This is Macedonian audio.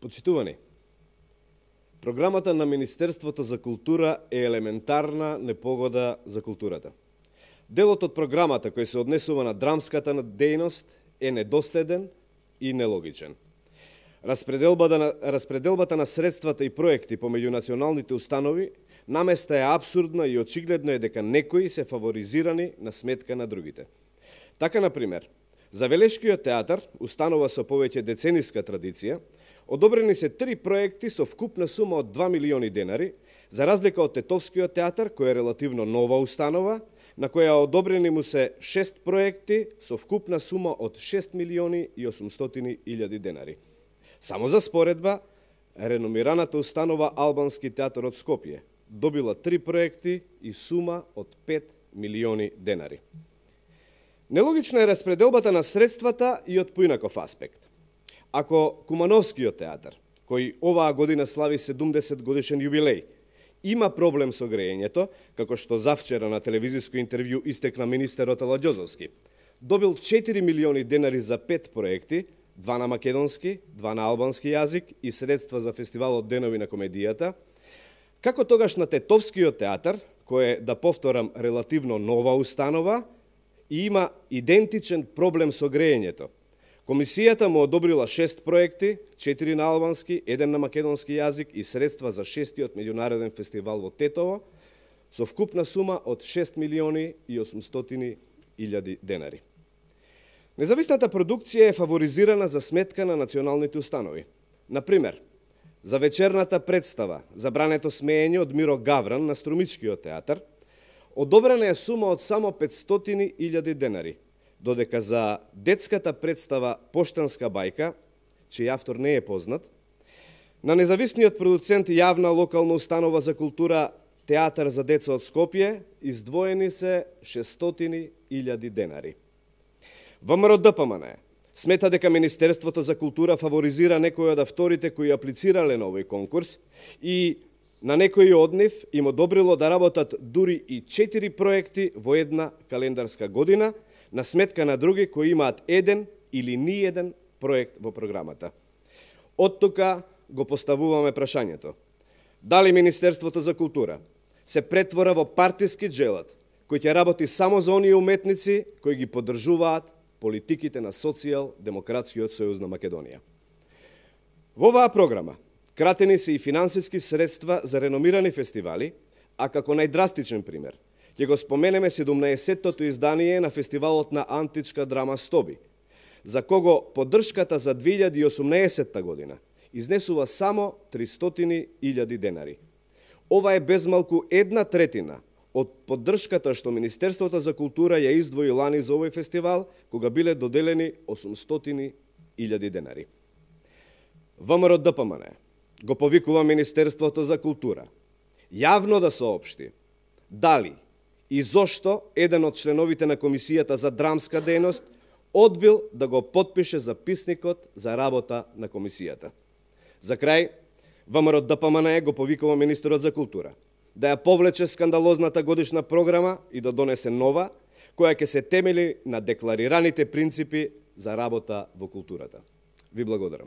Почитувани, програмата на Министерството за култура е елементарна непогода за културата. Делот од програмата кој се однесува на драмската дејност е недоследен и нелогичен. Распределбата на средствата и проекти помеѓу националните установи наместа е абсурдна и очигледно е дека некои се фаворизирани на сметка на другите. Така, например, за Велешкиот театар, установа со повеќе децениска традиција, одобрени се 3 проекти со вкупна сума од 2 милиони денари, за разлика од Тетовскиот театар, кој е релативно нова установа, на која одобрени му се 6 проекти со вкупна сума од 6 милиони и 800 илјади денари. Само за споредба, реномираната установа Албански театар од Скопје добила 3 проекти и сума од 5 милиони денари. Нелогична е распределбата на средствата и од поинаков аспект. Ако Кумановскиот театар, кој оваа година слави 70 годишен јубилеј, има проблем со грејењето, како што завчера на телевизиско интервју истекна министерот Аладјозовски, добил 4 милиони денари за 5 проекти, 2 на македонски, 2 на албански јазик и средства за фестивалот Денови на комедијата, како тогаш на Тетовскиот театар, кој е, да повторам, релативно нова установа и има идентичен проблем со грејењето. Комисијата му одобрила 6 проекти, 4 на албански, 1 на македонски јазик и средства за 6-тиот меѓународен фестивал во Тетово, со вкупна сума од 6 милиони и 800 илјади денари. Независната продукција е фаворизирана за сметка на националните установи. Например, за вечерната представа Забрането смеење од Миро Гавран на Струмичкиот театар, одобрена е сума од само 500 илјади денари, додека за детската представа Поштанска бајка, чиј автор не е познат, на независниот продуцент јавна локална установа за култура Театар за деца од Скопје издвоени се 600 илјади денари. ВМРО ДПМН смета дека Министерството за култура фаворизира некои од авторите кои аплицирале на овој конкурс и на некои од нив им одобрило да работат дури и 4 проекти во една календарска година, на сметка на други кои имаат еден или ниеден проект во програмата. Од тука го поставуваме прашањето: дали Министерството за култура се претвора во партиски джелат кој ќе работи само за оние уметници кои ги поддржуваат политиките на Социјал-демократскиот сојуз на Македонија? Во оваа програма кратени се и финансиски средства за реномирани фестивали, а како најдрастичен пример ќе го споменеме 17-тото издание на фестивалот на античка драма Стоби, за кого поддршката за 2018 година изнесува само 300 илјади денари. Ова е безмалку 1/3 од поддршката што Министерството за култура ја издвои лани за овој фестивал, кога биле доделени 800 илјади денари. ВМРО ДПМН го повикува Министерството за култура јавно да соопшти дали и зошто еден од членовите на Комисијата за драмска дејност одбил да го потпише записникот за работа на Комисијата. За крај, ВМРО ДПМН го повикува Министерот за култура да ја повлече скандалозната годишна програма и да донесе нова, која ќе се темели на декларираните принципи за работа во културата. Ви благодарам.